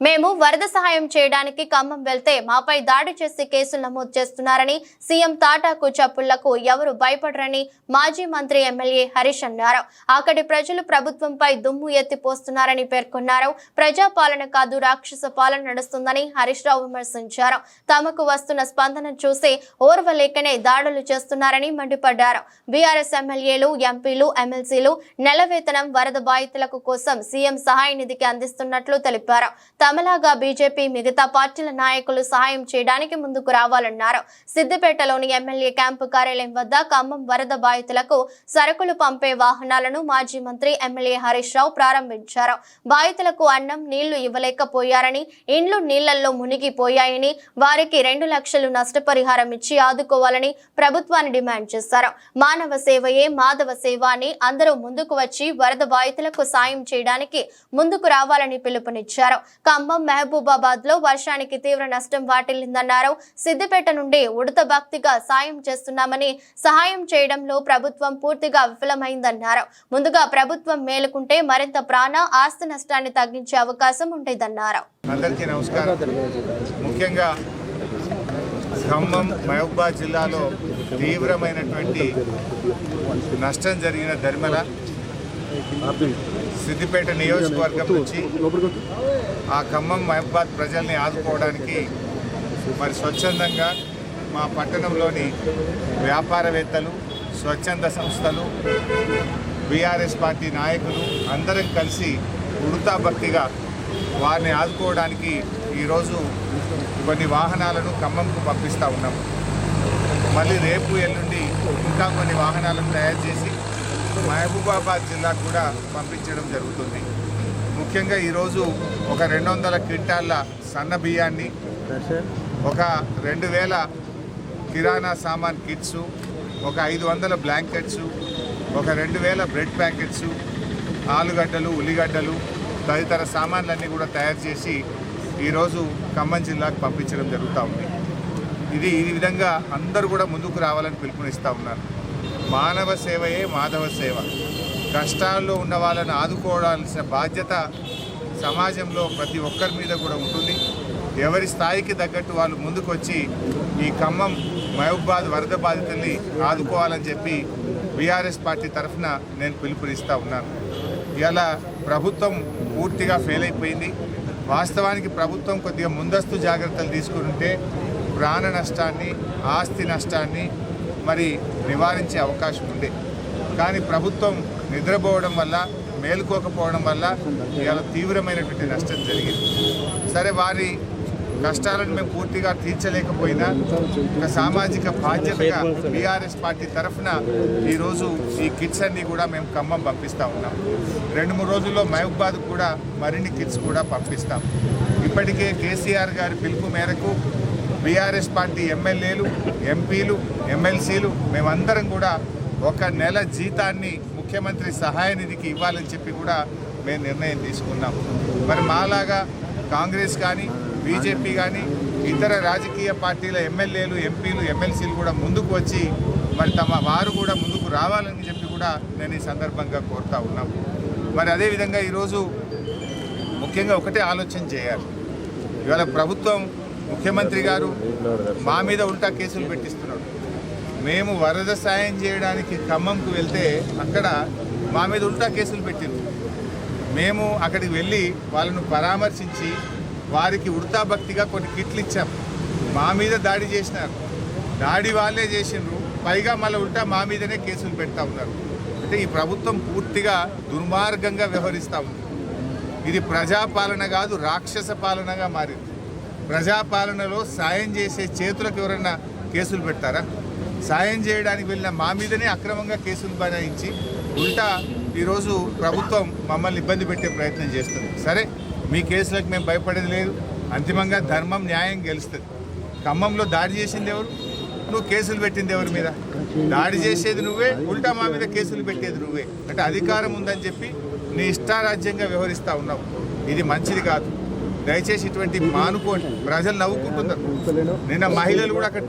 మేము వరద సహాయం చేయడానికి ఖమ్మం వెళ్తే మాపై దాడి చేసి కేసులు నమోదు చేస్తున్నారని సీఎం తాటాకు చప్పుళ్లకు ఎవరు భయపడరని మాజీ మంత్రి ఎమ్మెల్యే హరీష్ అన్నారు. అక్కడి ప్రజలు ప్రభుత్వంపై దుమ్ము ఎత్తిపోస్తున్నారని పేర్కొన్నారు. ప్రజాపాలన కాదు రాక్షస పాలన నడుస్తుందని హరీష్ రావు విమర్శించారు. తమకు వస్తున్న స్పందన చూసి ఓర్వలేకనే దాడులు చేస్తున్నారని మండిపడ్డారు. బీఆర్ఎస్ ఎమ్మెల్యేలు, ఎంపీలు, ఎమ్మెల్సీలు నెల వేతనం వరద బాధితులకు కోసం సీఎం సహాయ నిధికి అందిస్తున్నట్లు తెలిపారు. తమలాగా బీజేపీ మిగతా పార్టీల నాయకులు సహాయం చేయడానికి ముందుకు రావాలన్నారు. సిద్దిపేటలోని ఎమ్మెల్యే క్యాంపు కార్యాలయం వద్ద ఖమ్మం వరద బాధితులకు సరుకులు పంపే వాహనాలను మాజీ మంత్రి ఎమ్మెల్యే హరీష్ రావు ప్రారంభించారు. బాధితులకు అన్నం, నీళ్లు ఇవ్వలేకపోయారని, ఇండ్లు నీళ్లలో మునిగిపోయాయని, వారికి 2 లక్షలు నష్టపరిహారం ఇచ్చి ఆదుకోవాలని ప్రభుత్వాన్ని డిమాండ్ చేశారు. మానవ సేవయే మాధవ సేవ అని అందరూ ముందుకు వచ్చి వరద బాధితులకు సాయం చేయడానికి ముందుకు రావాలని పిలుపునిచ్చారు. ఖమ్మం, మహబూబాబాద్ లో వర్షానికి తీవ్ర నష్టం వాటిల్లిందన్నారు. సిద్దిపేట నుండి ఉడత భక్తిగా సాయం చేస్తున్నామని, సహాయం చేయడంలో ప్రభుత్వం పూర్తిగా విఫలమైందన్నారు. ముందుగా ప్రభుత్వం మేలుకుంటే మరింత ప్రాణ, ఆస్తి నష్టాన్ని తగ్గించే అవకాశం ఉండేదన్నారు. అందరికీ నమస్కారం. ముఖ్యంగా ఖమ్మం, మహబూబాబాద్ జిల్లాలో తీవ్రమైనటువంటి నష్టం జరిగిన ధర్మల సిద్దిపేట నియోజకవర్గం నుంచి ఆ ఖమ్మం, మహబూబాబాద్ ప్రజల్ని ఆదుకోవడానికి మరి స్వచ్ఛందంగా మా పట్టణంలోని వ్యాపారవేత్తలు, స్వచ్ఛంద సంస్థలు, బీఆర్ఎస్ పార్టీ నాయకులు అందరం కలిసి ఉడతా భక్తిగా వారిని ఆదుకోవడానికి ఈరోజు కొన్ని వాహనాలను ఖమ్మంకు పంపిస్తూ ఉన్నాము. మళ్ళీ రేపు, ఎల్లుండి ఇంకా కొన్ని వాహనాలను తయారు చేసి మహబూబాబాద్ జిల్లాకు కూడా పంపించడం జరుగుతుంది. ముఖ్యంగా ఈరోజు ఒక 200 క్వింటాళ్ళ సన్న బియ్యాన్ని, ఒక 2000 కిరాణా సామాన్ కిట్స్, ఒక 500 బ్లాంకెట్స్, ఒక 2000 బ్రెడ్ ప్యాకెట్స్, ఆలుగడ్డలు, ఉల్లిగడ్డలు తదితర సామాన్లన్నీ కూడా తయారు చేసి ఈరోజు ఖమ్మం జిల్లాకు పంపించడం జరుగుతూ ఉంది. ఈ విధంగా అందరూ కూడా ముందుకు రావాలని పిలుపునిస్తూ ఉన్నారు. మానవ సేవయే మాధవ సేవ. కష్టాల్లో ఉన్న వాళ్ళని ఆదుకోవాల్సిన బాధ్యత సమాజంలో ప్రతి ఒక్కరి మీద కూడా ఉంటుంది. ఎవరి స్థాయికి తగ్గట్టు వాళ్ళు ముందుకు వచ్చి ఈ ఖమ్మం, మహబూబాబాద్ వరద బాధితుల్ని ఆదుకోవాలని చెప్పి బీఆర్ఎస్ పార్టీ తరఫున నేను పిలుపునిస్తూ ఉన్నాను. ఇలా ప్రభుత్వం పూర్తిగా ఫెయిల్ అయిపోయింది. వాస్తవానికి ప్రభుత్వం కొద్దిగా ముందస్తు జాగ్రత్తలు తీసుకుంటే ప్రాణ నష్టాన్ని, ఆస్తి నష్టాన్ని మరి నివారించే అవకాశం ఉండే. కానీ ప్రభుత్వం నిద్రపోవడం వల్ల, మేలుకోకపోవడం వల్ల ఇలా తీవ్రమైనటువంటి నష్టం జరిగింది. సరే, వారి కష్టాలను మేము పూర్తిగా తీర్చలేకపోయినా ఒక సామాజిక బాధ్యతగా బీఆర్ఎస్ పార్టీ తరఫున ఈరోజు ఈ కిట్స్ అన్నీ కూడా మేము ఖమ్మం పంపిస్తూ ఉన్నాం. 2-3 రోజుల్లో మహబూబాబాద్ కూడా మరిన్ని కిట్స్ కూడా పంపిస్తాం. ఇప్పటికే కేసీఆర్ గారి పిలుపు మేరకు బీఆర్ఎస్ పార్టీ ఎమ్మెల్యేలు, ఎంపీలు, ఎమ్మెల్సీలు మేమందరం కూడా 1 నెల జీతాన్ని ముఖ్యమంత్రి సహాయ నిధికి ఇవ్వాలని చెప్పి కూడా మేము నిర్ణయం తీసుకున్నాం. మరి మాలాగా కాంగ్రెస్ కానీ, బీజేపీ కానీ, ఇతర రాజకీయ పార్టీల ఎమ్మెల్యేలు, ఎంపీలు, ఎమ్మెల్సీలు కూడా ముందుకు వచ్చి మరి వారు కూడా ముందుకు రావాలని చెప్పి కూడా నేను ఈ సందర్భంగా కోరుతా ఉన్నాం. మరి అదేవిధంగా ఈరోజు ముఖ్యంగా ఒకటే ఆలోచన చేయాలి. ఇవాళ ప్రభుత్వం, ముఖ్యమంత్రి గారు మా మీద ఉల్టా కేసులు పెట్టిస్తున్నాడు. మేము వరద సాయం చేయడానికి ఖమ్మంకు వెళ్తే అక్కడ మా మీద ఉల్టా కేసులు పెట్టింది. మేము అక్కడికి వెళ్ళి వాళ్ళను పరామర్శించి వారికి ఉడతా భక్తిగా కొన్ని కిట్లు ఇచ్చాం. మా మీద దాడి చేసినారు. దాడి వాళ్ళే చేసిండ్రు. పైగా మళ్ళీ ఉల్టా మా మీదనే కేసులు పెడతా ఉన్నారు. అంటే ఈ ప్రభుత్వం పూర్తిగా దుర్మార్గంగా వ్యవహరిస్తూ ఉంది. ఇది ప్రజాపాలన కాదు, రాక్షస పాలనగా మారింది. ప్రజాపాలనలో సాయం చేసే చేతులకు ఎవరన్నా కేసులు పెడతారా? సాయం చేయడానికి వెళ్ళిన మా మీదనే అక్రమంగా కేసులు బనాయించి ఉల్టా ఈరోజు ప్రభుత్వం మమ్మల్ని ఇబ్బంది పెట్టే ప్రయత్నం చేస్తుంది. సరే, మీ కేసులకు మేము భయపడేది లేదు. అంతిమంగా ధర్మం, న్యాయం గెలుస్తుంది. ఖమ్మంలో దాడి చేసింది ఎవరు? నువ్వు కేసులు పెట్టింది ఎవరి మీద? దాడి చేసేది నువ్వే, ఉల్టా మా మీద కేసులు పెట్టేది నువ్వే. అంటే అధికారం ఉందని చెప్పి నీ ఇష్టారాజ్యంగా వ్యవహరిస్తూ ఉన్నావు. ఇది మంచిది కాదు. దయచేసి ఇటువంటి మానుకోండి. ప్రజలు నవ్వుకుంటున్నారు. నిన్న మహిళలు కూడా అక్కడ